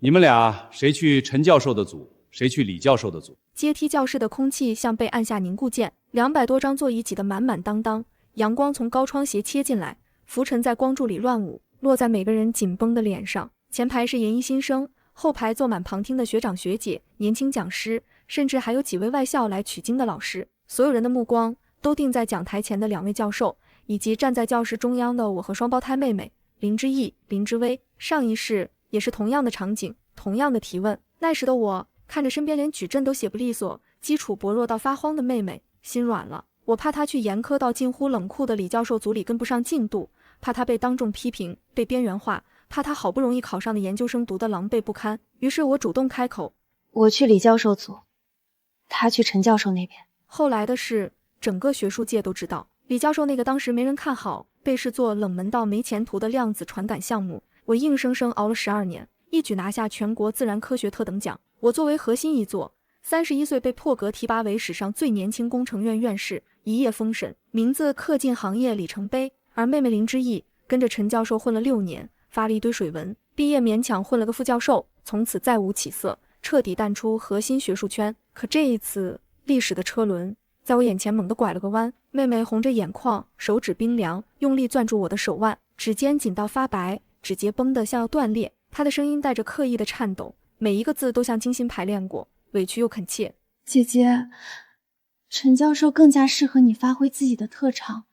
你们俩谁去陈教授的组，谁去李教授的组？阶梯教室的空气像被按下凝固键，200多张座椅挤得满满当当，阳光从高窗斜切进来，浮尘在光柱里乱舞，落在每个人紧绷的脸上。前排是研一新生，后排坐满旁听的学长学姐、年轻讲师，甚至还有几位外校来取经的老师。所有人的目光都定在讲台前的2位教授，以及站在教室中央的我和双胞胎妹妹林之意、林之薇。上一世也是同样的场景，同样的提问。那时的我看着身边连矩阵都写不利索、基础薄弱到发慌的妹妹，心软了。我怕她去严苛到近乎冷酷的李教授组里跟不上进度，怕她被当众批评、被边缘化，怕她好不容易考上的研究生读得狼狈不堪。于是我主动开口：我去李教授组，他去陈教授那边。后来的事，整个学术界都知道。李教授那个当时没人看好、被视作冷门到没前途的量子传感项目，我硬生生熬了12年，一举拿下全国自然科学特等奖。我作为核心一座，31岁被破格提拔为史上最年轻工程院院士，一夜封神，名字刻进行业里程碑。而妹妹林之意跟着陈教授混了6年，发了一堆水文，毕业勉强混了个副教授，从此再无起色，彻底淡出核心学术圈。可这一次，历史的车轮在我眼前猛地拐了个弯，妹妹红着眼眶，手指冰凉，用力攥住我的手腕，指尖紧到发白，指节绷得像要断裂。她的声音带着刻意的颤抖，每一个字都像精心排练过，委屈又恳切。姐姐，陈教授更加适合你发挥自己的特长，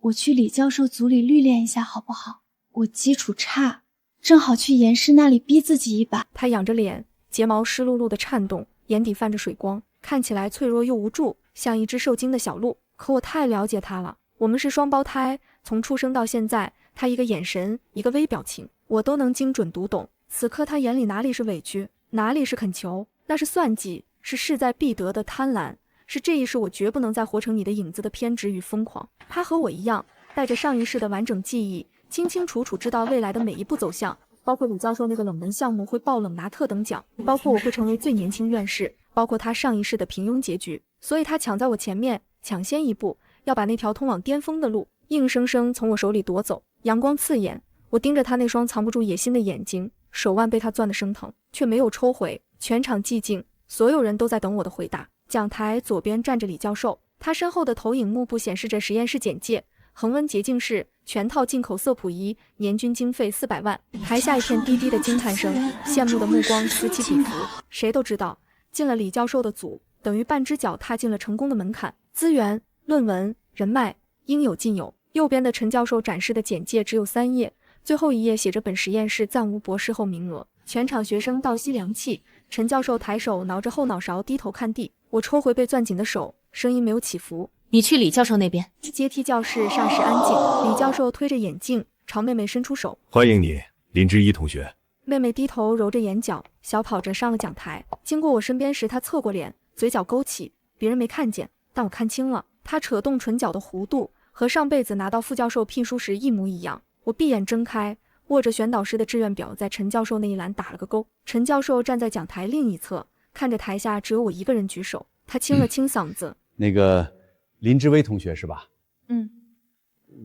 我去李教授组里历练一下好不好？我基础差，正好去严师那里逼自己一把。她仰着脸，睫毛湿漉漉的颤动，眼底泛着水光，看起来脆弱又无助，像一只受惊的小鹿。可我太了解她了，我们是双胞胎，从出生到现在，她一个眼神，一个微表情，我都能精准读懂。此刻她眼里哪里是委屈，哪里是恳求，那是算计，是势在必得的贪婪，是这一世我绝不能再活成你的影子的偏执与疯狂。她和我一样，带着上一世的完整记忆，清清楚楚知道未来的每一步走向，包括李教授那个冷门项目会爆冷拿特等奖，包括我会成为最年轻院士，包括他上一世的平庸结局。所以他抢在我前面，抢先一步，要把那条通往巅峰的路硬生生从我手里夺走。阳光刺眼，我盯着他那双藏不住野心的眼睛，手腕被他攥得生疼，却没有抽回。全场寂静，所有人都在等我的回答。讲台左边站着李教授，他身后的投影幕布显示着实验室简介，恒温洁净室，全套进口色谱仪，年均经费400万。台下一片低低的惊叹声，羡慕的目光此起彼伏。谁都知道，进了李教授的组，等于半只脚踏进了成功的门槛。资源、论文、人脉，应有尽有。右边的陈教授展示的简介只有3页，最后一页写着本实验室暂无博士后名额。全场学生倒吸凉气，陈教授抬手挠着后脑勺，低头看地。我抽回被攥紧的手，声音没有起伏。你去李教授那边。阶梯教室霎时安静，李教授推着眼镜朝妹妹伸出手，欢迎你，林之一同学。妹妹低头揉着眼角，小跑着上了讲台。经过我身边时，她侧过脸，嘴角勾起，别人没看见，但我看清了，她扯动唇角的弧度和上辈子拿到副教授聘书时一模一样。我闭眼睁开，握着选导师的志愿表，在陈教授那一栏打了个勾。陈教授站在讲台另一侧，看着台下只有我一个人举手，他清了清嗓子，那个林之薇同学是吧？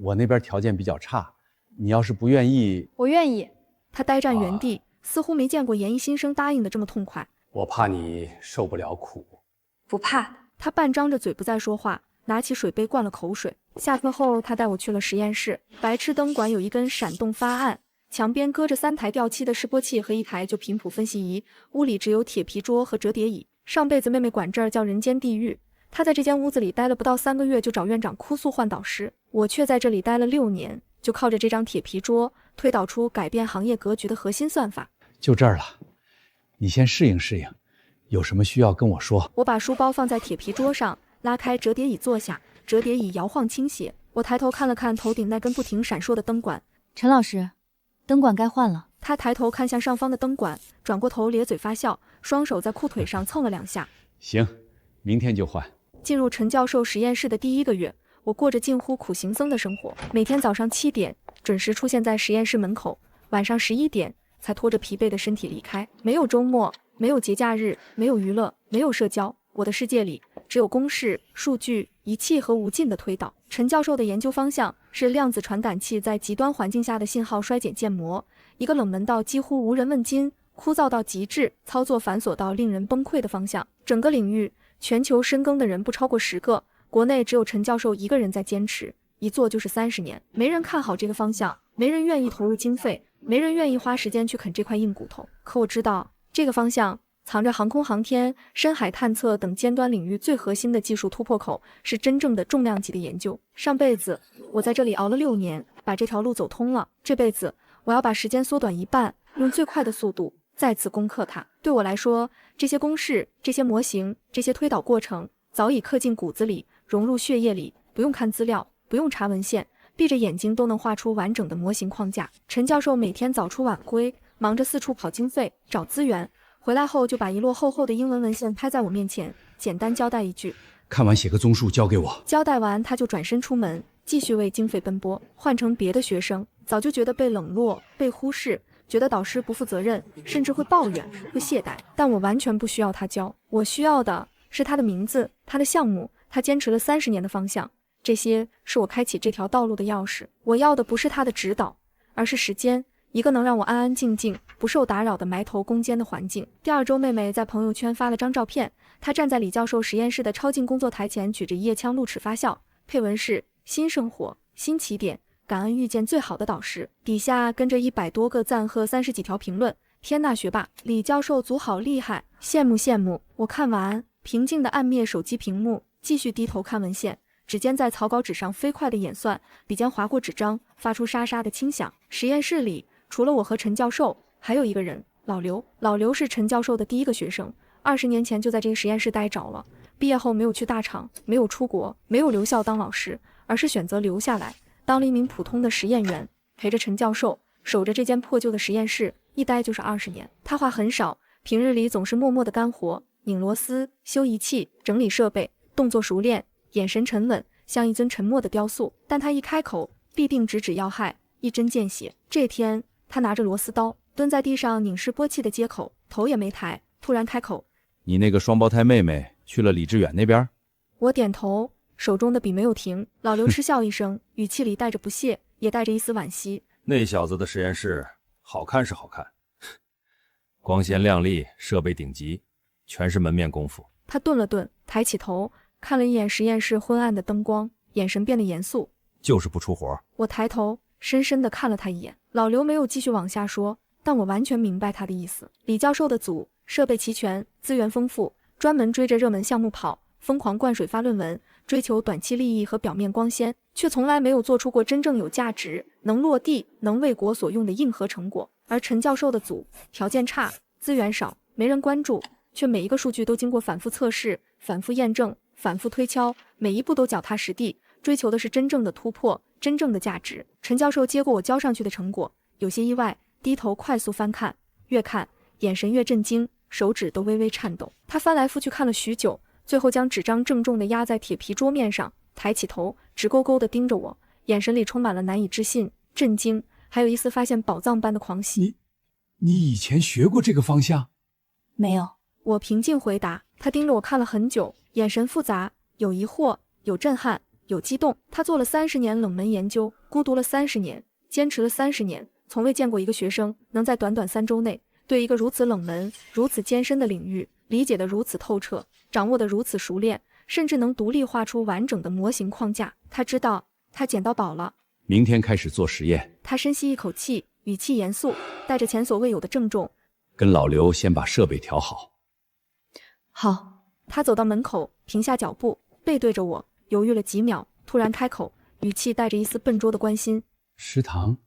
我那边条件比较差，你要是不愿意，我愿意。他呆站原地，似乎没见过研一新生答应的这么痛快。我怕你受不了苦。不怕。他半张着嘴不再说话，拿起水杯灌了口水。下课后，他带我去了实验室。白炽灯管有一根闪动发暗，墙边搁着3台掉漆的示波器和1台旧频谱分析仪。屋里只有铁皮桌和折叠椅。上辈子妹妹管这儿叫人间地狱。她在这间屋子里待了不到3个月，就找院长哭诉换导师。我却在这里待了6年，就靠着这张铁皮桌推导出改变行业格局的核心算法。就这儿了，你先适应适应，有什么需要跟我说。我把书包放在铁皮桌上，拉开折叠椅坐下，折叠椅摇晃倾斜。我抬头看了看头顶那根不停闪烁的灯管。陈老师，灯管该换了。他抬头看向上方的灯管，转过头咧嘴发笑，双手在裤腿上蹭了2下。行，明天就换。进入陈教授实验室的第1个月，我过着近乎苦行僧的生活，每天早上7点准时出现在实验室门口，晚上11点才拖着疲惫的身体离开。没有周末，没有节假日，没有娱乐，没有社交，我的世界里只有公式、数据、仪器和无尽的推导。陈教授的研究方向是量子传感器在极端环境下的信号衰减建模，一个冷门到几乎无人问津、枯燥到极致、操作繁琐到令人崩溃的方向。整个领域，全球深耕的人不超过10个，国内只有陈教授一个人在坚持，一做就是30年。没人看好这个方向，没人愿意投入经费，没人愿意花时间去啃这块硬骨头。可我知道，这个方向藏着航空航天、深海探测等尖端领域最核心的技术突破口，是真正的重量级的研究。上辈子我在这里熬了6年，把这条路走通了。这辈子我要把时间缩短一半，用最快的速度再次攻克它。对我来说，这些公式、这些模型、这些推导过程早已刻进骨子里，融入血液里，不用看资料，不用查文献，闭着眼睛都能画出完整的模型框架。陈教授每天早出晚归，忙着四处跑经费、找资源，回来后就把一摞厚厚的英文文献拍在我面前，简单交代一句：看完写个综述交给我。交代完，他就转身出门，继续为经费奔波。换成别的学生，早就觉得被冷落、被忽视，觉得导师不负责任，甚至会抱怨、会懈怠。但我完全不需要他教，我需要的是他的名字、他的项目、他坚持了30年的方向。这些是我开启这条道路的钥匙。我要的不是他的指导，而是时间，一个能让我安安静静、不受打扰的埋头攻坚的环境。第2周，妹妹在朋友圈发了张照片，她站在李教授实验室的超净工作台前，举着一叶枪露齿发笑，配文是新生活、新起点，感恩遇见最好的导师。底下跟着100多个赞和30几条评论。天呐，学霸，李教授组好厉害，羡慕羡慕。我看完，平静地按灭手机屏幕，继续低头看文献。指尖在草稿纸上飞快地演算，笔尖划过纸张，发出沙沙的轻响。实验室里，除了我和陈教授，还有一个人，老刘。老刘是陈教授的第1个学生，20年前就在这个实验室待着了。毕业后没有去大厂，没有出国，没有留校当老师，而是选择留下来，当了一名普通的实验员，陪着陈教授，守着这间破旧的实验室，一待就是20年。他话很少，平日里总是默默的干活，拧螺丝、修仪器、整理设备，动作熟练，眼神沉稳，像一尊沉默的雕塑。但他一开口，必定直指要害，一针见血。这天，他拿着螺丝刀，蹲在地上拧湿波气的接口，头也没抬，突然开口：你那个双胞胎妹妹去了李志远那边？我点头，手中的笔没有停。老刘嗤笑一声，语气里带着不屑，也带着一丝惋惜。那小子的实验室好看是好看，光鲜亮丽，设备顶级，全是门面功夫。他顿了顿，抬起头，看了一眼实验室昏暗的灯光，眼神变得严肃。就是不出活。我抬头，深深地看了他一眼。老刘没有继续往下说，但我完全明白他的意思。李教授的组设备齐全，资源丰富，专门追着热门项目跑，疯狂灌水发论文，追求短期利益和表面光鲜，却从来没有做出过真正有价值、能落地、能为国所用的硬核成果。而陈教授的组条件差，资源少，没人关注，却每一个数据都经过反复测试、反复验证、反复推敲，每一步都脚踏实地，追求的是真正的突破，真正的价值。陈教授接过我交上去的成果，有些意外，低头快速翻看，越看眼神越震惊，手指都微微颤抖。他翻来覆去看了许久，最后将纸张郑重地压在铁皮桌面上，抬起头，直勾勾地盯着我，眼神里充满了难以置信、震惊，还有一丝发现宝藏般的狂喜。你以前学过这个方向？没有。我平静回答。他盯着我看了很久，眼神复杂，有疑惑，有震撼，有激动。他做了30年冷门研究，孤独了30年，坚持了30年，从未见过一个学生能在短短3周内对一个如此冷门、如此艰深的领域理解得如此透彻，掌握得如此熟练，甚至能独立画出完整的模型框架。他知道他捡到宝了。明天开始做实验。他深吸一口气，语气严肃，带着前所未有的郑重。跟老刘先把设备调好。好。他走到门口，停下脚步，背对着我，犹豫了几秒，突然开口，语气带着一丝笨拙的关心：食堂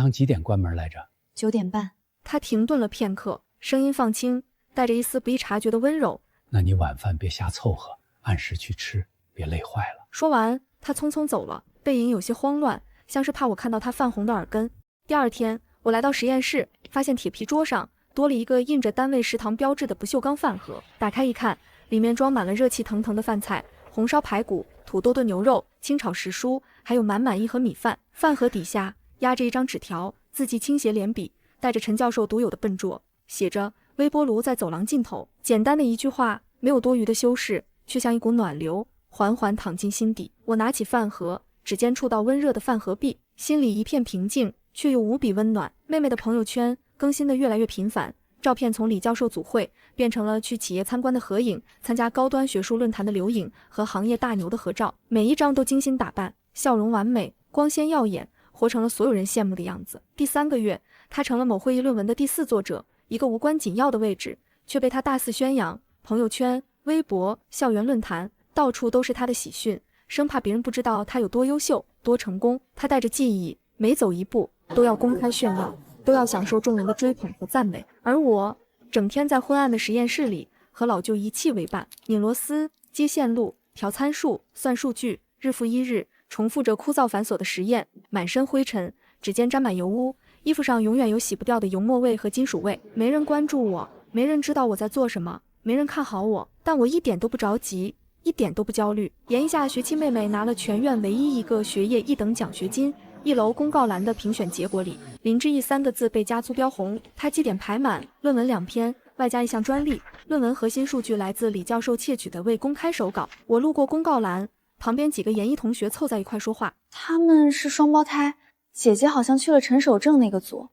几点关门来着9点半。他停顿了片刻，声音放轻，带着一丝不易察觉的温柔。那你晚饭别瞎凑合，按时去吃，别累坏了。说完，他匆匆走了，背影有些慌乱，像是怕我看到他泛红的耳根。第2天，我来到实验室，发现铁皮桌上多了一个印着单位食堂标志的不锈钢饭盒。打开一看，里面装满了热气腾腾的饭菜，红烧排骨、土豆炖牛肉、清炒时蔬，还有满满1盒米饭。饭盒底下压着一张纸条，字迹倾斜连笔，带着陈教授独有的笨拙，写着微波炉在走廊尽头。简单的一句话，没有多余的修饰，却像一股暖流，缓缓淌进心底。我拿起饭盒，指尖触到温热的饭盒壁，心里一片平静，却又无比温暖。妹妹的朋友圈更新的越来越频繁，照片从李教授组会变成了去企业参观的合影，参加高端学术论坛的留影和行业大牛的合照，每一张都精心打扮，笑容完美，光鲜耀眼，活成了所有人羡慕的样子。第3个月，她成了某会议论文的第4作者，一个无关紧要的位置，却被她大肆宣扬。朋友圈、微博、校园论坛，到处都是她的喜讯，生怕别人不知道她有多优秀、多成功。她带着记忆，每走一步都要公开炫耀，都要享受众人的追捧和赞美。而我整天在昏暗的实验室里，和老旧仪器为伴，拧螺丝、接线路、调参数、算数据，日复一日，重复着枯燥繁琐的实验，满身灰尘，指尖沾满油污，衣服上永远有洗不掉的油墨味和金属味。没人关注我，没人知道我在做什么，没人看好我，但我一点都不着急，一点都不焦虑。研一下学期，妹妹拿了全院唯一一个学业1等奖学金。1楼公告栏的评选结果里，林志毅3个字被加粗标红，他绩点排满，论文2篇，外加1项专利。论文核心数据来自李教授窃取的未公开手稿。我路过公告栏，旁边几个研一同学凑在一块说话。他们是双胞胎，姐姐好像去了陈守正那个组。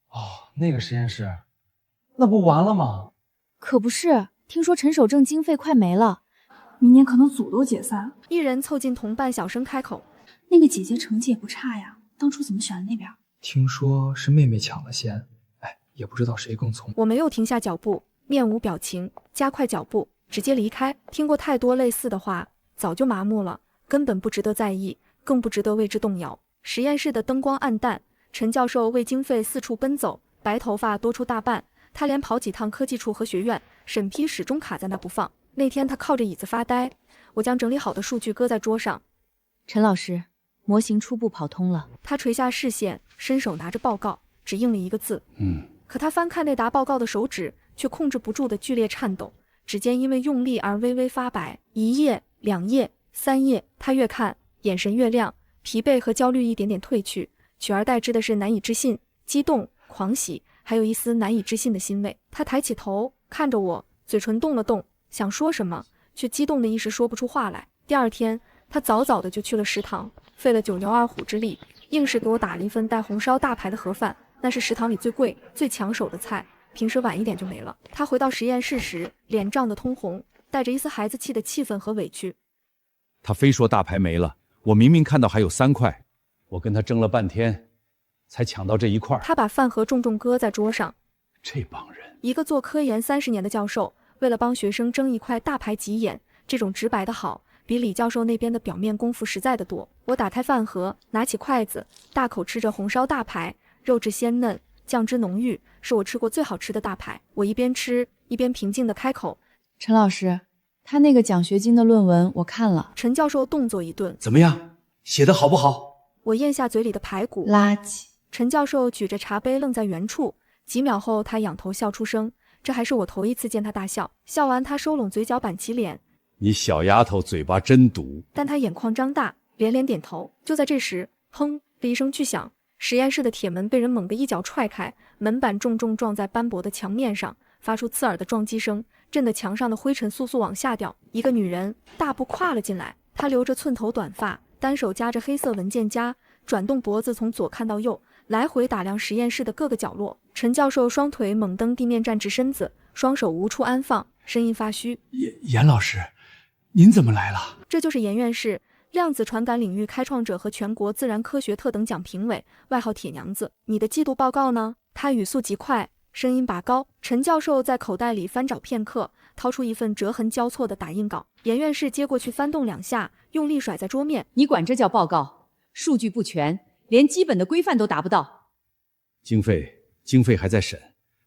哦，那个实验室，那不完了吗？可不是，听说陈守正经费快没了，明年可能组都解散。一人凑近同伴，小声开口：“那个姐姐成绩也不差呀，当初怎么选的那边？”听说是妹妹抢了先，也不知道谁更聪明。我没有停下脚步，面无表情，加快脚步，直接离开。听过太多类似的话，早就麻木了，根本不值得在意，更不值得为之动摇。实验室的灯光暗淡，陈教授为经费四处奔走，白头发多出大半。他连跑几趟科技处和学院，审批始终卡在那不放。那天他靠着椅子发呆，我将整理好的数据搁在桌上。陈老师，模型初步跑通了。他垂下视线，伸手拿着报告，只应了一个字。可他翻看那沓报告的手指却控制不住的剧烈颤抖，指尖因为用力而微微发白。1页、2页、3页，他越看眼神越亮，疲惫和焦虑一点点褪去，取而代之的是难以置信、激动、狂喜，还有一丝难以置信的欣慰。他抬起头看着我，嘴唇动了动，想说什么，却激动的一时说不出话来。第二天，他早早的就去了食堂，费了9牛2虎之力，硬是给我打了一份带红烧大排的盒饭，那是食堂里最贵、最抢手的菜，平时晚一点就没了。他回到实验室时，脸涨得通红，带着一丝孩子气的气愤和委屈。他非说大排没了，我明明看到还有3块，我跟他争了半天，才抢到这一块。他把饭盒重重搁在桌上。这帮人，一个做科研30年的教授，为了帮学生争一块大排急眼，这种直白的好，比李教授那边的表面功夫实在的多。我打开饭盒，拿起筷子，大口吃着红烧大排，肉质鲜嫩，酱汁浓郁，是我吃过最好吃的大排。我一边吃一边平静地开口：“陈老师，他那个奖学金的论文我看了。”陈教授动作一顿：“怎么样？写得好不好？”我咽下嘴里的排骨：“垃圾。”陈教授举着茶杯愣在原处，几秒后他仰头笑出声，这还是我头一次见他大笑。笑完他收拢嘴角，板起脸：“你小丫头嘴巴真毒。”但他眼眶张大，连连点头。就在这时，砰的一声巨响，实验室的铁门被人猛地一脚踹开，门板重重撞在斑驳的墙面上，发出刺耳的撞击声，震得墙上的灰尘簌簌往下掉。一个女人大步跨了进来，她留着寸头短发，单手夹着黑色文件夹，转动脖子从左看到右，来回打量实验室的各个角落。陈教授双腿猛蹬地面，站直身子，双手无处安放，声音发虚：“严老师，您怎么来了？”这就是严院士，量子传感领域开创者和全国自然科学特等奖评委，外号铁娘子。你的季度报告呢？他语速极快，声音拔高。陈教授在口袋里翻找片刻，掏出一份折痕交错的打印稿。严院士接过去翻动2下，用力甩在桌面：“你管这叫报告？数据不全，连基本的规范都达不到。经费还在审，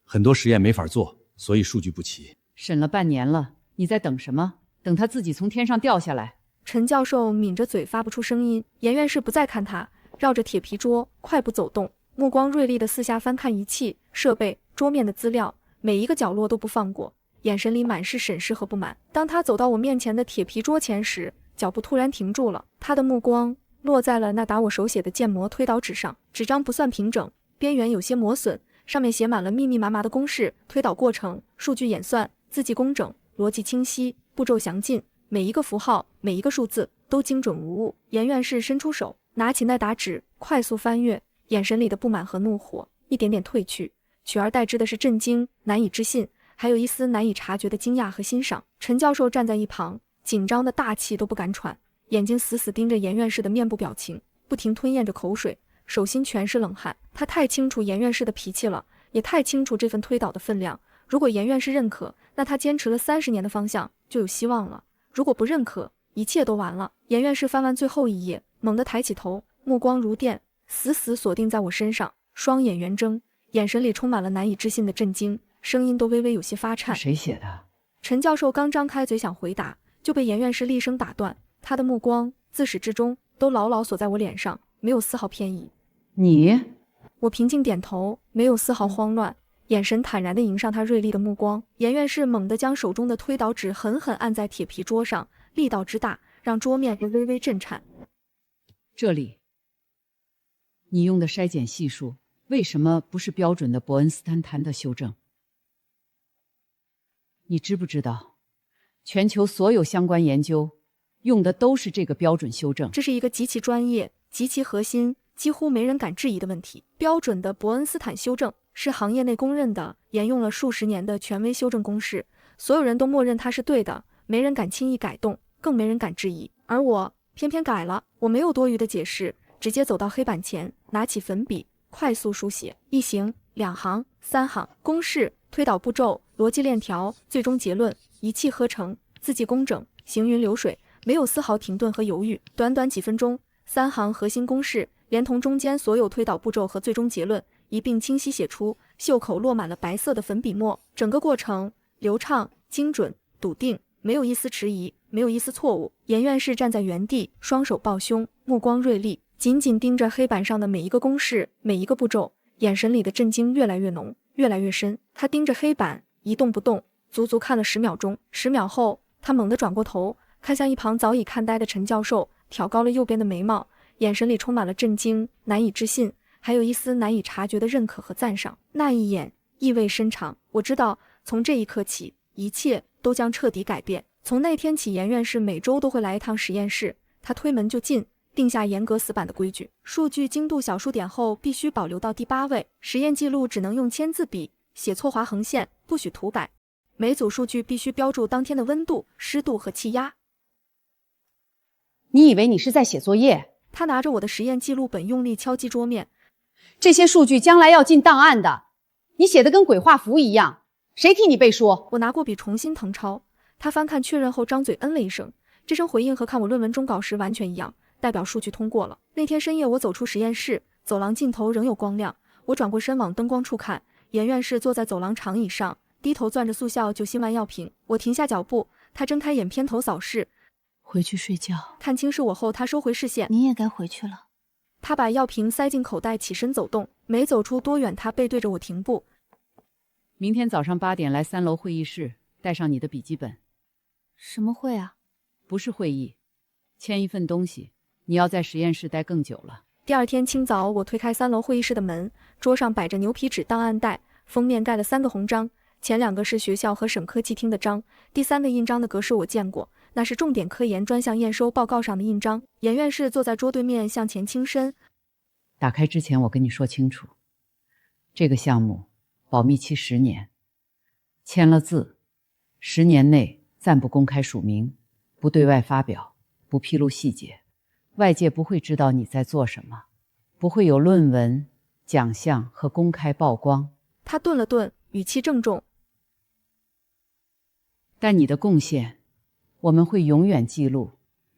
很多实验没法做，所以数据不齐。审了半年了，你在等什么？等他自己从天上掉下来。”陈教授抿着嘴发不出声音。严院士不再看他，绕着铁皮桌快步走动，目光锐利的四下翻看仪器、设备、桌面的资料，每一个角落都不放过，眼神里满是审视和不满。当他走到我面前的铁皮桌前时，脚步突然停住了，他的目光落在了那沓我手写的建模推导纸上。纸张不算平整，边缘有些磨损，上面写满了密密麻麻的公式、推导过程、数据演算，字迹工整，逻辑清晰，步骤详尽，每一个符号，每一个数字都精准无误。严院士伸出手，拿起那沓纸，快速翻阅，眼神里的不满和怒火一点点褪去，取而代之的是震惊、难以置信，还有一丝难以察觉的惊讶和欣赏。陈教授站在一旁，紧张的大气都不敢喘，眼睛死死盯着严院士的面部表情，不停吞咽着口水，手心全是冷汗。他太清楚严院士的脾气了，也太清楚这份推倒的分量。如果严院士认可，那他坚持了30年的方向就有希望了；如果不认可，一切都完了。严院士翻完最后一页，猛地抬起头，目光如电，死死锁定在我身上，双眼圆睁，眼神里充满了难以置信的震惊，声音都微微有些发颤。谁写的？陈教授刚张开嘴想回答，就被严院士厉声打断。他的目光自始至终都牢牢锁在我脸上，没有丝毫偏移。你？我平静点头，没有丝毫慌乱，眼神坦然地迎上他锐利的目光。严院士猛地将手中的推倒纸狠狠按在铁皮桌上，力道之大，让桌面微微震颤。这里，你用的筛检系数为什么不是标准的伯恩斯坦弹的修正？你知不知道，全球所有相关研究用的都是这个标准修正？这是一个极其专业、极其核心，几乎没人敢质疑的问题。标准的伯恩斯坦修正是行业内公认的，沿用了数十年的权威修正公式，所有人都默认它是对的，没人敢轻易改动，更没人敢质疑。而我偏偏改了，我没有多余的解释，直接走到黑板前，拿起粉笔，快速书写1行、2行、3行，公式、推导步骤、逻辑链条、最终结论，一气呵成，字迹工整，行云流水，没有丝毫停顿和犹豫。短短几分钟，3行核心公式，连同中间所有推导步骤和最终结论一并清晰写出，袖口落满了白色的粉笔墨。整个过程流畅、精准、笃定，没有一丝迟疑，没有一丝错误。严院士站在原地，双手抱胸，目光锐利，紧紧盯着黑板上的每一个公式，每一个步骤，眼神里的震惊越来越浓，越来越深。他盯着黑板一动不动，足足看了10秒钟。10秒后，他猛地转过头，看向一旁早已看呆的陈教授，挑高了右边的眉毛，眼神里充满了震惊、难以置信，还有一丝难以察觉的认可和赞赏。那一眼意味深长，我知道从这一刻起，一切都将彻底改变。从那天起，严院士每周都会来一趟实验室，他推门就进，定下严格死板的规矩。数据精度小数点后必须保留到第8位，实验记录只能用签字笔，写错划横线，不许涂改。每组数据必须标注当天的温度、湿度和气压。你以为你是在写作业？他拿着我的实验记录本用力敲击桌面。这些数据将来要进档案的，你写的跟鬼画符一样，谁替你背书？我拿过笔重新誊抄，他翻看确认后张嘴嗯了一声，这声回应和看我论文终稿时完全一样，代表数据通过了。那天深夜我走出实验室，走廊尽头仍有光亮，我转过身往灯光处看，严院士坐在走廊长椅上，低头攥着速效救心丸药瓶。我停下脚步，他睁开眼偏头扫视。回去睡觉。看清是我后，他收回视线。你也该回去了。他把药瓶塞进口袋，起身走动。没走出多远，他背对着我停步。明天早上8点来3楼会议室，带上你的笔记本。什么会啊？不是会议，签一份东西。你要在实验室待更久了。第二天清早，我推开3楼会议室的门，桌上摆着牛皮纸档案袋，封面盖了3个红章，前2个是学校和省科技厅的章，第3个印章的格式我见过，那是重点科研专项验收报告上的印章。严院士坐在桌对面，向前倾身。打开之前我跟你说清楚，这个项目保密期10年，签了字，10年内暂不公开署名，不对外发表，不披露细节，外界不会知道你在做什么，不会有论文、奖项和公开曝光。他顿了顿，语气郑重。但你的贡献，我们会永远记录，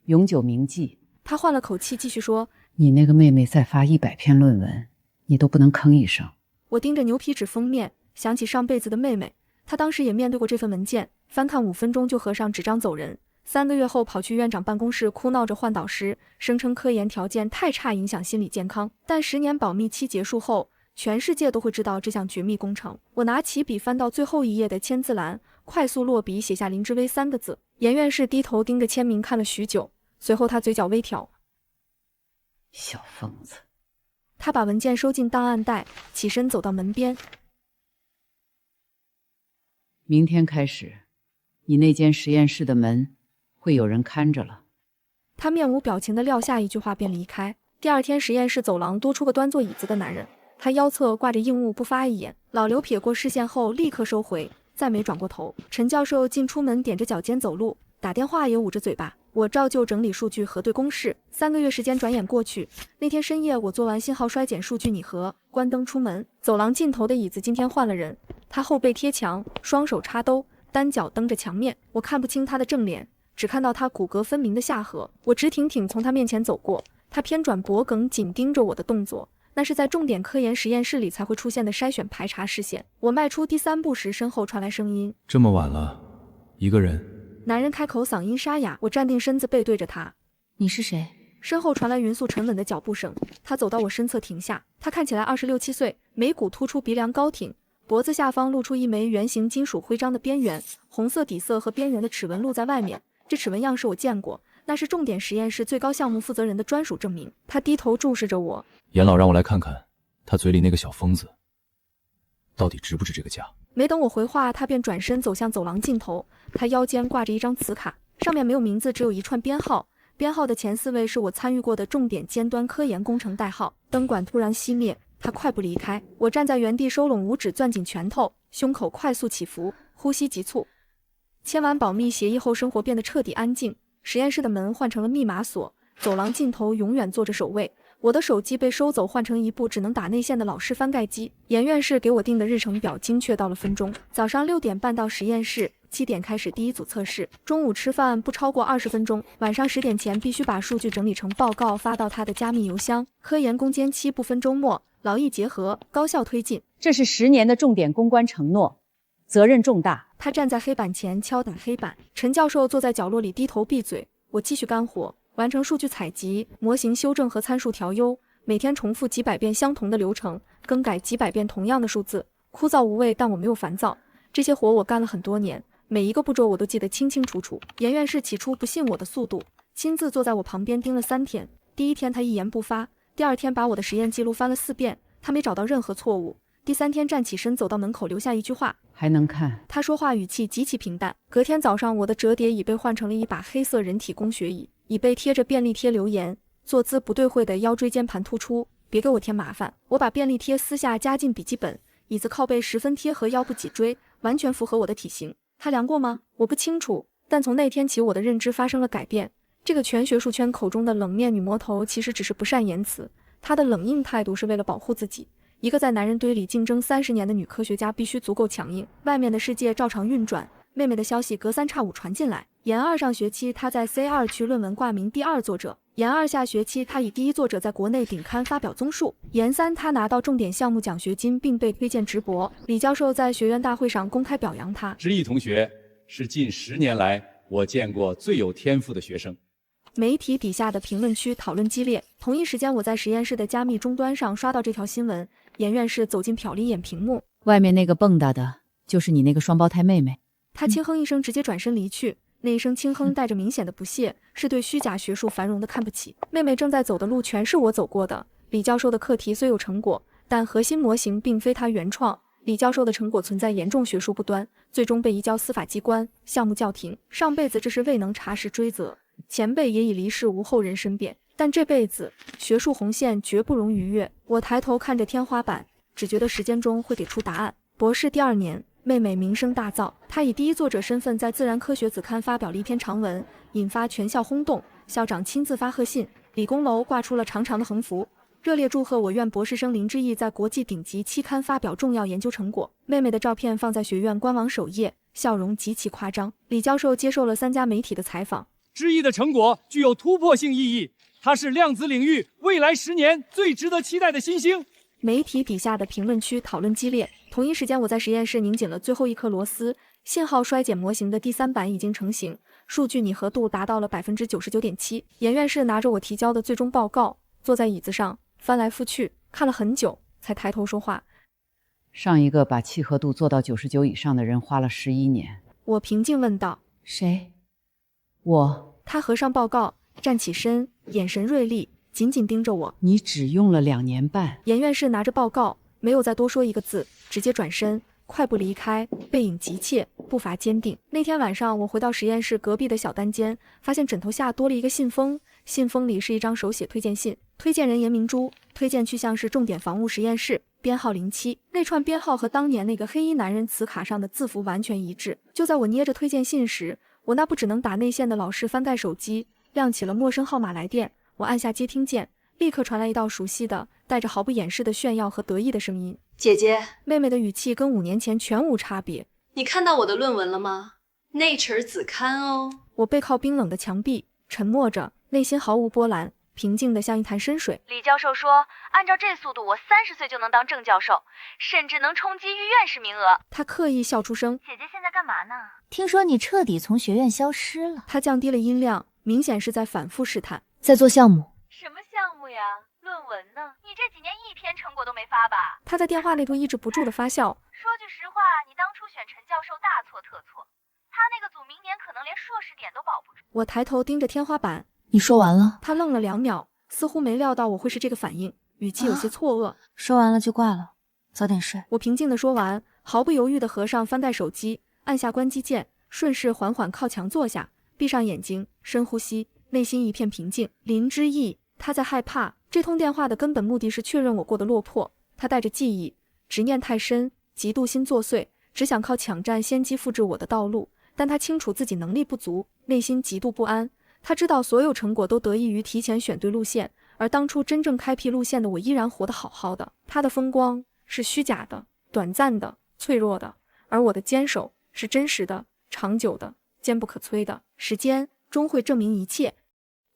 永久铭记。他换了口气继续说，你那个妹妹再发100篇论文，你都不能吭一声。我盯着牛皮纸封面，想起上辈子的妹妹，她当时也面对过这份文件，翻看5分钟就合上纸张走人。3个月后跑去院长办公室哭闹着换导师，声称科研条件太差影响心理健康。但10年保密期结束后，全世界都会知道这项绝密工程。我拿起笔翻到最后一页的签字栏，快速落笔写下林之威3个字。严院士低头盯着签名看了许久，随后他嘴角微挑。小疯子。他把文件收进档案袋，起身走到门边。明天开始，你那间实验室的门会有人看着了。他面无表情地撂下一句话便离开。第二天，实验室走廊多出个端坐椅子的男人，他腰侧挂着硬物，不发一眼。老刘瞥过视线后立刻收回，再没转过头。陈教授进出门踮着脚尖走路，打电话也捂着嘴巴。我照旧整理数据，核对公式。3个月时间转眼过去，那天深夜我做完信号衰减数据拟合，关灯出门。走廊尽头的椅子今天换了人，他后背贴墙，双手插兜，单脚蹬着墙面，我看不清他的正脸，只看到他骨骼分明的下颌。我直挺挺从他面前走过，他偏转脖梗，紧盯着我的动作，那是在重点科研实验室里才会出现的筛选排查视线。我迈出第3步时，身后传来声音：这么晚了，一个人？男人开口，嗓音沙哑。我站定身子，背对着他。你是谁？身后传来匀速沉稳的脚步声。他走到我身侧停下。他看起来26、7岁，眉骨突出，鼻梁高挺，脖子下方露出一枚圆形金属徽章的边缘，红色底色和边缘的齿纹露在外面。这齿纹样式我见过，那是重点实验室最高项目负责人的专属证明。他低头注视着我。严老让我来看看他嘴里那个小疯子到底值不值这个价。没等我回话，他便转身走向走廊尽头。他腰间挂着一张磁卡，上面没有名字，只有一串编号。编号的前4位是我参与过的重点尖端科研工程代号。灯管突然熄灭，他快步离开。我站在原地，收拢五指，攥紧拳头，胸口快速起伏，呼吸急促。签完保密协议后，生活变得彻底安静。实验室的门换成了密码锁，走廊尽头永远坐着守卫。我的手机被收走，换成一部只能打内线的老式翻盖机。研院士给我定的日程表精确到了分钟。早上6点半到实验室，7点开始第一组测试。中午吃饭不超过20分钟。晚上10点前必须把数据整理成报告发到他的加密邮箱。科研攻坚期不分周末，劳逸结合，高效推进。这是10年的重点攻关承诺，责任重大。他站在黑板前敲打黑板。陈教授坐在角落里低头闭嘴。我继续干活。完成数据采集、模型修正和参数调优，每天重复几百遍相同的流程，更改几百遍同样的数字，枯燥无味，但我没有烦躁。这些活我干了很多年，每一个步骤我都记得清清楚楚。研院士起初不信我的速度，亲自坐在我旁边盯了3天。第1天他一言不发，第2天把我的实验记录翻了4遍，他没找到任何错误。第3天站起身走到门口，留下一句话：还能看。他说话语气极其平淡。隔天早上，我的折叠椅被换成了一把黑色人体工学椅。椅背贴着便利贴留言，坐姿不对会的腰椎间盘突出，别给我添麻烦。我把便利贴撕下加进笔记本，椅子靠背十分贴合腰部脊椎，完全符合我的体型。他量过吗？我不清楚，但从那天起我的认知发生了改变。这个全学术圈口中的冷面女魔头其实只是不善言辞，她的冷硬态度是为了保护自己。一个在男人堆里竞争30年的女科学家必须足够强硬，外面的世界照常运转。妹妹的消息隔3差5传进来。研2上学期，她在 C2 区论文挂名第2作者；研2下学期，她以第1作者在国内顶刊发表综述；研3，她拿到重点项目奖学金，并被推荐直博。李教授在学院大会上公开表扬她。知毅同学是近10年来我见过最有天赋的学生。媒体底下的评论区讨论激烈。同一时间，我在实验室的加密终端上刷到这条新闻：研院士走进瞟了一眼屏幕，外面那个蹦跶的，就是你那个双胞胎妹妹。他轻哼一声，直接转身离去。那一声轻哼带着明显的不屑，是对虚假学术繁荣的看不起。妹妹正在走的路全是我走过的。李教授的课题虽有成果，但核心模型并非他原创。李教授的成果存在严重学术不端，最终被移交司法机关，项目叫停。上辈子这是未能查实追责，前辈也已离世，无后人申辩。但这辈子学术红线绝不容逾越。我抬头看着天花板，只觉得时间中会给出答案。博士第2年。妹妹名声大噪，她以第1作者身份在《自然科学》子刊发表了一篇长文，引发全校轰动。校长亲自发贺信，理工楼挂出了长长的横幅，热烈祝贺我院博士生林之毅在国际顶级期刊发表重要研究成果。妹妹的照片放在学院官网首页，笑容极其夸张。李教授接受了3家媒体的采访，之毅的成果具有突破性意义，它是量子领域未来10年最值得期待的新星。媒体底下的评论区讨论激烈。同一时间，我在实验室拧紧了最后一颗螺丝。信号衰减模型的第3版已经成型，数据拟合度达到了 99.7%。研院士拿着我提交的最终报告，坐在椅子上翻来覆去，看了很久，才抬头说话。上一个把契合度做到99以上的人花了11年。我平静问道：谁？我。他合上报告，站起身，眼神锐利，紧紧盯着我。你只用了2年半。研院士拿着报告，没有再多说一个字，直接转身，快步离开，背影急切，步伐坚定。那天晚上，我回到实验室隔壁的小单间，发现枕头下多了一个信封，信封里是一张手写推荐信，推荐人严明珠，推荐去向是重点防务实验室，编号07。那串编号和当年那个黑衣男人磁卡上的字符完全一致。就在我捏着推荐信时，我那不只能打内线的老式翻盖手机亮起了陌生号码来电。我按下接听键，立刻传来一道熟悉的、带着毫不掩饰的炫耀和得意的声音：“姐姐。”妹妹的语气跟5年前全无差别。你看到我的论文了吗？ Nature 子刊哦。我背靠冰冷的墙壁，沉默着，内心毫无波澜，平静的像一潭深水。李教授说，按照这速度，我30岁就能当正教授，甚至能冲击于院士名额。他刻意笑出声。姐姐现在干嘛呢？听说你彻底从学院消失了。他降低了音量，明显是在反复试探。在做项目。什么项目呀？论文呢？你这几年一篇成果都没发吧？他在电话那头抑制不住的发笑。说句实话，你当初选陈教授大错特错，他那个组明年可能连硕士点都保不住。我抬头盯着天花板。你说完了？他愣了2秒，似乎没料到我会是这个反应，语气有些错愕。说完了就挂了，早点睡。我平静地说完，毫不犹豫地合上翻盖手机，按下关机键，顺势缓缓靠墙坐下，闭上眼睛，深呼吸，内心一片平静。林之意，他在害怕。这通电话的根本目的是确认我过得落魄。他带着记忆，执念太深，嫉妒心作祟，只想靠抢占先机复制我的道路。但他清楚自己能力不足，内心极度不安。他知道所有成果都得益于提前选对路线，而当初真正开辟路线的我依然活得好好的。他的风光是虚假的、短暂的、脆弱的，而我的坚守是真实的、长久的、坚不可摧的。时间终会证明一切。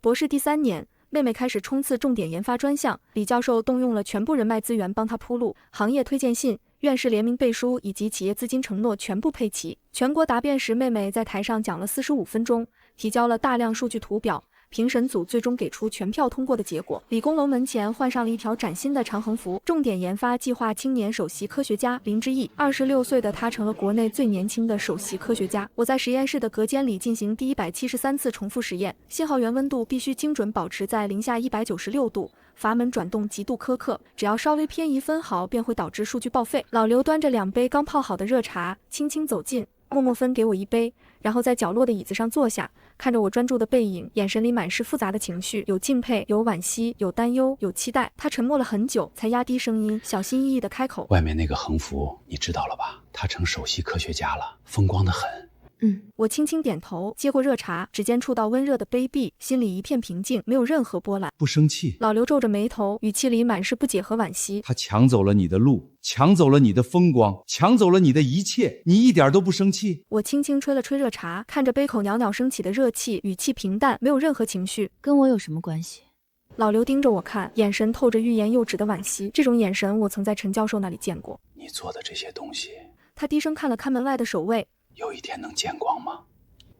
博士第3年，妹妹开始冲刺重点研发专项，李教授动用了全部人脉资源帮她铺路，行业推荐信、院士联名背书以及企业资金承诺全部配齐。全国答辩时，妹妹在台上讲了45分钟，提交了大量数据图表，评审组最终给出全票通过的结果。理工楼门前换上了一条崭新的长横幅，重点研发计划青年首席科学家林之意。26岁的他成了国内最年轻的首席科学家。我在实验室的隔间里进行第173次重复实验，信号源温度必须精准保持在零下196度。阀门转动极度苛刻，只要稍微偏移分毫便会导致数据报废。老刘端着2杯刚泡好的热茶，轻轻走近，默默分给我1杯，然后在角落的椅子上坐下，看着我专注的背影，眼神里满是复杂的情绪，有敬佩，有惋惜，有担忧，有期待。他沉默了很久，才压低声音，小心翼翼地开口：“外面那个横幅你知道了吧？他成首席科学家了，风光得很。”我轻轻点头，接过热茶，指尖触到温热的杯壁，心里一片平静，没有任何波澜。不生气。老刘皱着眉头，语气里满是不解和惋惜。他抢走了你的路，抢走了你的风光，抢走了你的一切，你一点都不生气？我轻轻吹了吹热茶，看着杯口袅袅升起的热气，语气平淡，没有任何情绪。跟我有什么关系？老刘盯着我看，眼神透着欲言又止的惋惜。这种眼神我曾在陈教授那里见过。你做的这些东西，他低声看了看门外的守卫，有一天能见光吗？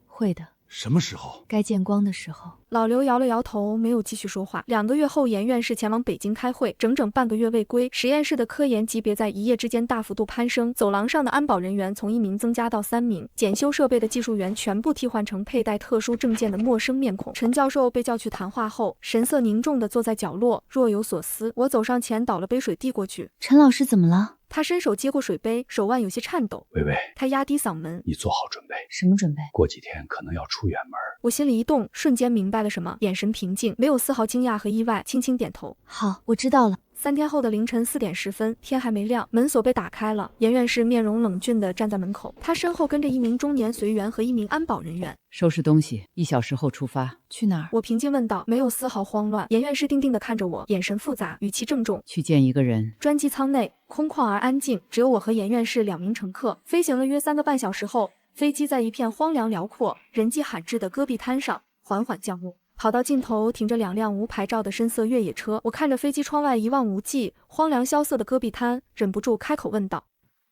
会的。什么时候？该见光的时候。老刘摇了摇头，没有继续说话。2个月后，严院士前往北京开会，整整半个月未归。实验室的科研级别在一夜之间大幅度攀升，走廊上的安保人员从1名增加到3名，检修设备的技术员全部替换成佩戴特殊证件的陌生面孔。陈教授被叫去谈话后，神色凝重地坐在角落，若有所思。我走上前，倒了杯水递过去。陈老师怎么了？他伸手接过水杯，手腕有些颤抖。薇薇，他压低嗓门：“你做好准备。”什么准备？过几天可能要出远门。我心里一动，瞬间明白了什么，眼神平静，没有丝毫惊讶和意外，轻轻点头：“好，我知道了。”3天后的凌晨4点10分，天还没亮，门锁被打开了。严院士面容冷峻地站在门口，他身后跟着1名中年随员和1名安保人员。收拾东西，1小时后出发。去哪儿？我平静问道，没有丝毫慌乱。严院士定定地看着我，眼神复杂，语气郑重。去见一个人。专机舱内空旷而安静，只有我和严院士2名乘客。飞行了约3个半小时后，飞机在一片荒凉辽阔、人迹罕至的戈壁滩上缓缓降落。跑道尽头停着2辆无牌照的深色越野车，我看着飞机窗外一望无际、荒凉萧瑟的戈壁滩，忍不住开口问道：“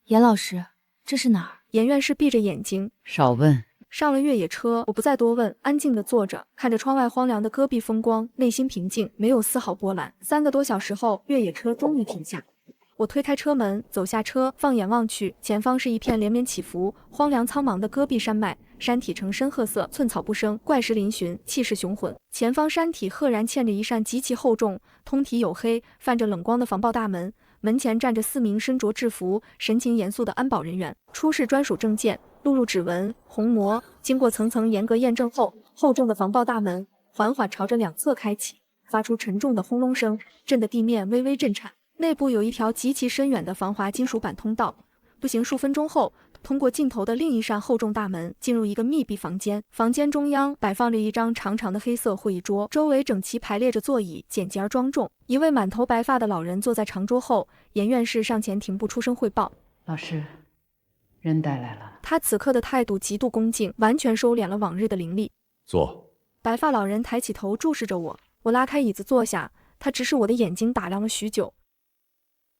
严老师，这是哪儿？”严院士闭着眼睛：“少问。”上了越野车，我不再多问，安静地坐着，看着窗外荒凉的戈壁风光，内心平静，没有丝毫波澜。3个多小时后，越野车终于停下。我推开车门，走下车，放眼望去，前方是一片连绵起伏、荒凉苍茫的戈壁山脉，山体呈深褐色，寸草不生，怪石嶙峋，气势雄浑。前方山体赫然嵌着一扇极其厚重、通体黝黑、泛着冷光的防爆大门，门前站着4名身着制服、神情严肃的安保人员，出示专属证件，录入指纹、虹膜，经过层层严格验证后，厚重的防爆大门缓缓朝着2侧开启。发出沉重的轰隆声，震得地面微微震颤。内部有一条极其深远的防滑金属板通道。步行数分钟后，通过尽头的另一扇厚重大门，进入一个密闭房间。房间中央摆放着一张长长的黑色会议桌，周围整齐排列着座椅，简洁而庄重。一位满头白发的老人坐在长桌后，严院士上前停步出声汇报：“老师，人带来了。”他此刻的态度极度恭敬，完全收敛了往日的凌厉。坐。白发老人抬起头注视着我，我拉开椅子坐下，他直视我的眼睛打量了许久。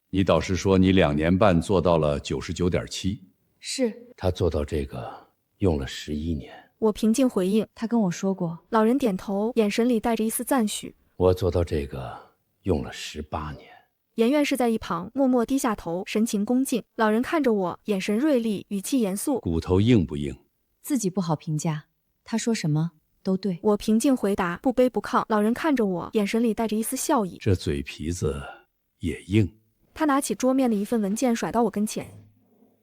你导师说你2年半做到了99.7%。是。他做到这个用了11年。我平静回应。他跟我说过。老人点头，眼神里带着一丝赞许。我做到这个用了18年。严院士在一旁默默低下头，神情恭敬。老人看着我，眼神锐利，语气严肃。骨头硬不硬？自己不好评价，他说什么都对。我平静回答，不卑不亢。老人看着我，眼神里带着一丝笑意。这嘴皮子也硬。他拿起桌面的一份文件甩到我跟前，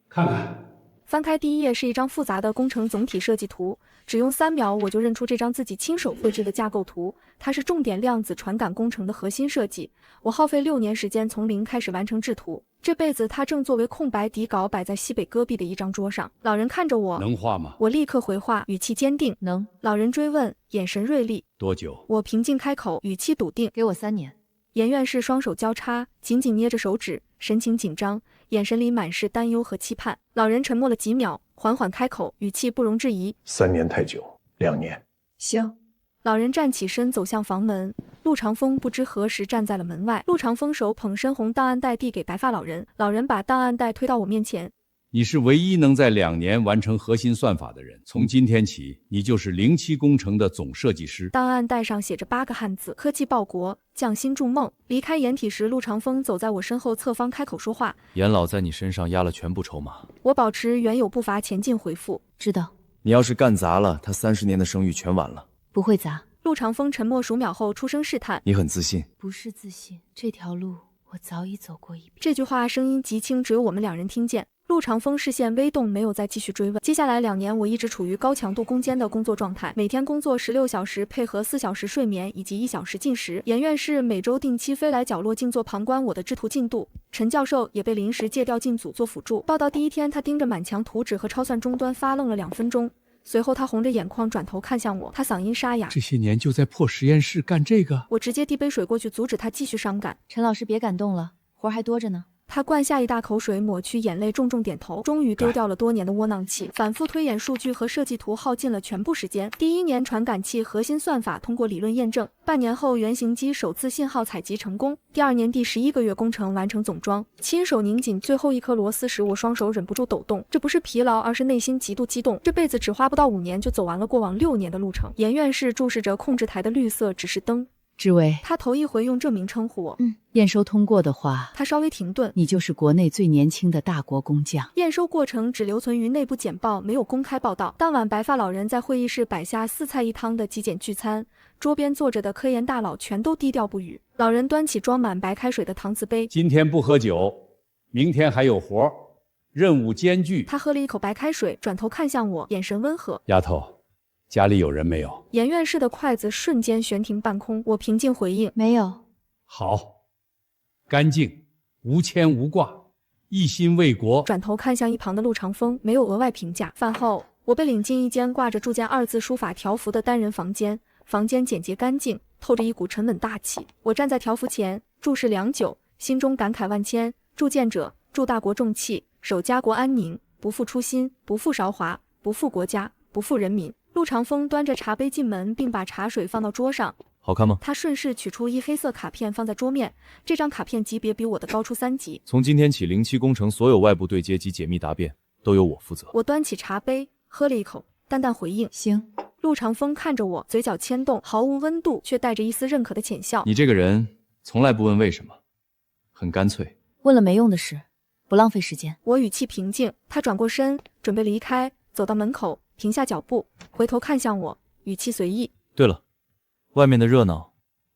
看看。翻开第一页是一张复杂的工程总体设计图，只用3秒我就认出这张自己亲手绘制的架构图。它是重点量子传感工程的核心设计，我耗费6年时间从零开始完成制图。这辈子它正作为空白底稿摆在西北戈壁的一张桌上。老人看着我，能画吗？我立刻回话，语气坚定，能。老人追问，眼神锐利，多久？我平静开口，语气笃定，给我3年。严院士双手交叉，紧紧捏着手指，神情紧张，眼神里满是担忧和期盼。老人沉默了几秒，缓缓开口，语气不容置疑：3年太久，2年。行。老人站起身，走向房门。陆长风不知何时站在了门外。陆长风手捧深红档案袋递给白发老人，老人把档案袋推到我面前。你是唯一能在2年完成核心算法的人，从今天起，你就是07工程的总设计师。档案袋上写着8个汉字：科技报国，匠心筑梦。离开掩体时，陆长风走在我身后，侧方开口说话：严老在你身上压了全部筹码。我保持原有步伐前进，回复：知道。你要是干砸了，他30年的声誉全完了。不会砸。陆长风沉默数秒后出声试探：你很自信？不是自信，这条路我早已走过一遍。这句话声音极轻，只有我们2人听见。陆长风视线微动，没有再继续追问。接下来2年，我一直处于高强度攻坚的工作状态，每天工作16小时，配合4小时睡眠以及1小时进食。严院士每周定期飞来角落静坐旁观我的制图进度。陈教授也被临时借调进组做辅助。报道第1天，他盯着满墙图纸和超算终端发愣了2分钟，随后他红着眼眶转头看向我，他嗓音沙哑：这些年就在破实验室干这个？我直接递杯水过去，阻止他继续伤感。陈老师别感动了，活还多着呢。他灌下一大口水，抹去眼泪，重重点头，终于丢掉了多年的窝囊气。反复推演数据和设计图耗尽了全部时间。第1年传感器核心算法通过理论验证，半年后原型机首次信号采集成功。第2年第11个月工程完成总装，亲手拧紧最后一颗螺丝时，我双手忍不住抖动。这不是疲劳，而是内心极度激动。这辈子只花不到5年就走完了过往6年的路程。严院士注视着控制台的绿色指示灯。志伟，他头一回用这名称呼我。验收通过的话，他稍微停顿，你就是国内最年轻的大国工匠。验收过程只留存于内部简报，没有公开报道。当晚，白发老人在会议室摆下4菜1汤的极简聚餐，桌边坐着的科研大佬全都低调不语。老人端起装满白开水的搪瓷杯，今天不喝酒，明天还有活，任务艰巨。他喝了一口白开水，转头看向我，眼神温和。丫头，家里有人没有？严院士的筷子瞬间悬停半空，我平静回应：没有。好，干净，无牵无挂，一心为国。转头看向一旁的陆长风，没有额外评价。饭后，我被领进一间挂着铸剑2字书法条幅的单人房间，房间简洁干净，透着一股沉稳大气。我站在条幅前，注视良久，心中感慨万千。铸剑者，祝大国重器，守家国安宁，不负初心，不负韶华，不负国家，不负人民。陆长风端着茶杯进门，并把茶水放到桌上。好看吗？他顺势取出一黑色卡片放在桌面，这张卡片级别比我的高出3级。从今天起，07工程所有外部对接及解密答辩都由我负责。我端起茶杯，喝了一口，淡淡回应：行。陆长风看着我，嘴角牵动，毫无温度，却带着一丝认可的浅笑。你这个人从来不问为什么，很干脆。问了没用的事，不浪费时间。我语气平静。他转过身，准备离开，走到门口，停下脚步，回头看向我，语气随意：对了，外面的热闹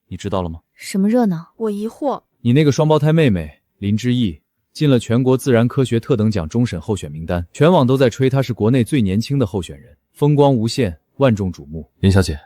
你知道了吗？什么热闹？我疑惑。你那个双胞胎妹妹林之毅进了全国自然科学特等奖终审候选名单，全网都在吹她是国内最年轻的候选人，风光无限，万众瞩目。林小姐，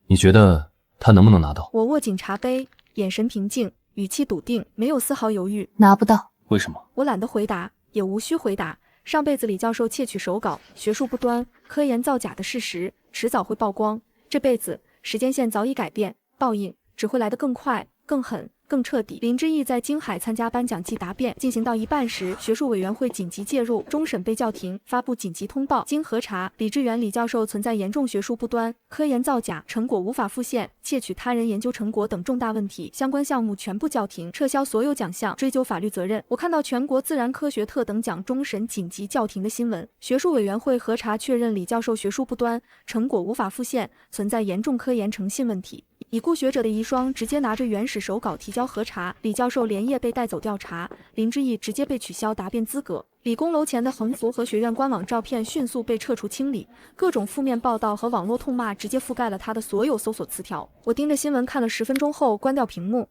你觉得他能不能拿到？我握紧茶杯，眼神平静，语气笃定，没有丝毫犹豫。拿不到。为什么？我懒得回答，也无需回答。上辈子李教授窃取手稿，学术不端，科研造假的事实，迟早会曝光。这辈子时间线早已改变，报应只会来得更快、更狠、更彻底。林之毅在京海参加颁奖季答辩进行到一半时，学术委员会紧急介入，终审被叫停，发布紧急通报。经核查，李志远李教授存在严重学术不端、科研造假、成果无法复现、窃取他人研究成果等重大问题，相关项目全部叫停，撤销所有奖项，追究法律责任。我看到全国自然科学特等奖终审紧急叫停的新闻，学术委员会核查确认李教授学术不端，成果无法复现，存在严重科研诚信问题。已故学者的遗孀直接拿着原始手稿提交核查，李教授连夜被带走调查，林之毅直接被取消答辩资格。理工楼前的横幅和学院官网照片迅速被撤除清理，各种负面报道和网络痛骂直接覆盖了他的所有搜索词条。我盯着新闻看了10分钟后关掉屏幕。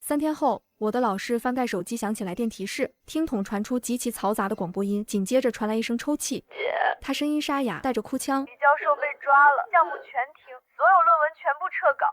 3天后，我的老师翻盖手机响起来电提示，听筒传出极其嘈杂的广播音，紧接着传来一声抽泣。他声音沙哑，带着哭腔：李教授被抓了，项目全停，所有论文全部撤稿。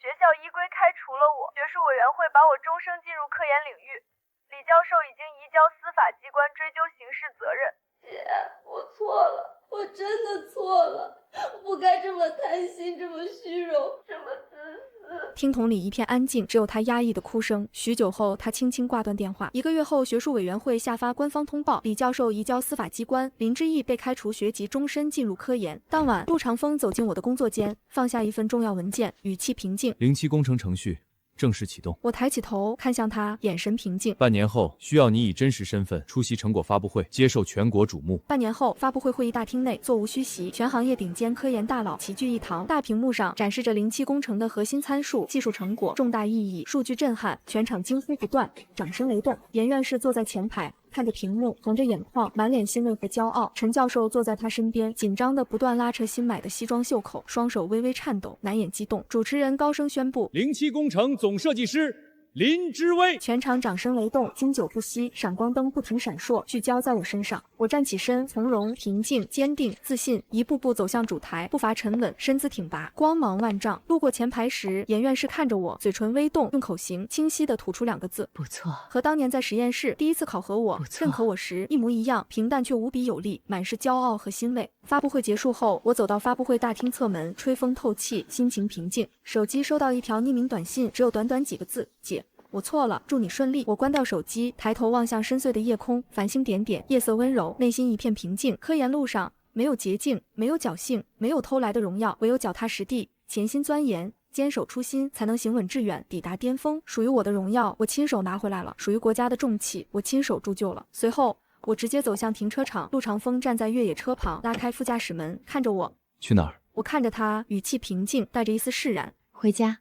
学校依规开除了我，学术委员会把我终生进入科研领域。李教授已经移交司法机关追究刑事责任。姐，我错了，我真的错了，不该这么贪心，这么虚荣，这么自私。听筒里一片安静，只有他压抑的哭声。许久后，他轻轻挂断电话。1个月后，学术委员会下发官方通报，李教授移交司法机关，林之毅被开除学籍，终身进入科研。当晚，陆长风走进我的工作间，放下一份重要文件，语气平静07工程程序正式启动。我抬起头看向他，眼神平静。半年后，需要你以真实身份出席成果发布会，接受全国瞩目。半年后，发布会会议大厅内座无虚席，全行业顶尖科研大佬齐聚一堂，大屏幕上展示着07工程的核心参数、技术成果，重大意义，数据震撼，全场惊呼不断，掌声雷动。严院士坐在前排，看着屏幕，红着眼眶，满脸欣慰和骄傲。陈教授坐在他身边，紧张的不断拉扯新买的西装袖口，双手微微颤抖，难掩激动。主持人高声宣布07工程总设计师林之威。全场掌声雷动，经久不息，闪光灯不停闪烁，聚焦在我身上。我站起身，从容、平静、坚定、自信，一步步走向主台，步伐沉稳，身姿挺拔，光芒万丈。路过前排时，严院士看着我，嘴唇微动，用口型清晰地吐出2个字：不错。和当年在实验室第一次考核我、认可我时一模一样，平淡却无比有力，满是骄傲和欣慰。发布会结束后，我走到发布会大厅侧门，吹风透气，心情平静。手机收到一条匿名短信，只有短短几个字：姐，我错了，祝你顺利。我关掉手机，抬头望向深邃的夜空，繁星点点，夜色温柔，内心一片平静。科研路上没有捷径，没有侥幸，没有偷来的荣耀，唯有脚踏实地，潜心钻研，坚守初心，才能行稳致远，抵达巅峰。属于我的荣耀，我亲手拿回来了；属于国家的重器，我亲手铸就了。随后，我直接走向停车场，陆长风站在越野车旁，拉开副驾驶门，看着我。去哪儿？我看着他，语气平静，带着一丝释然。回家。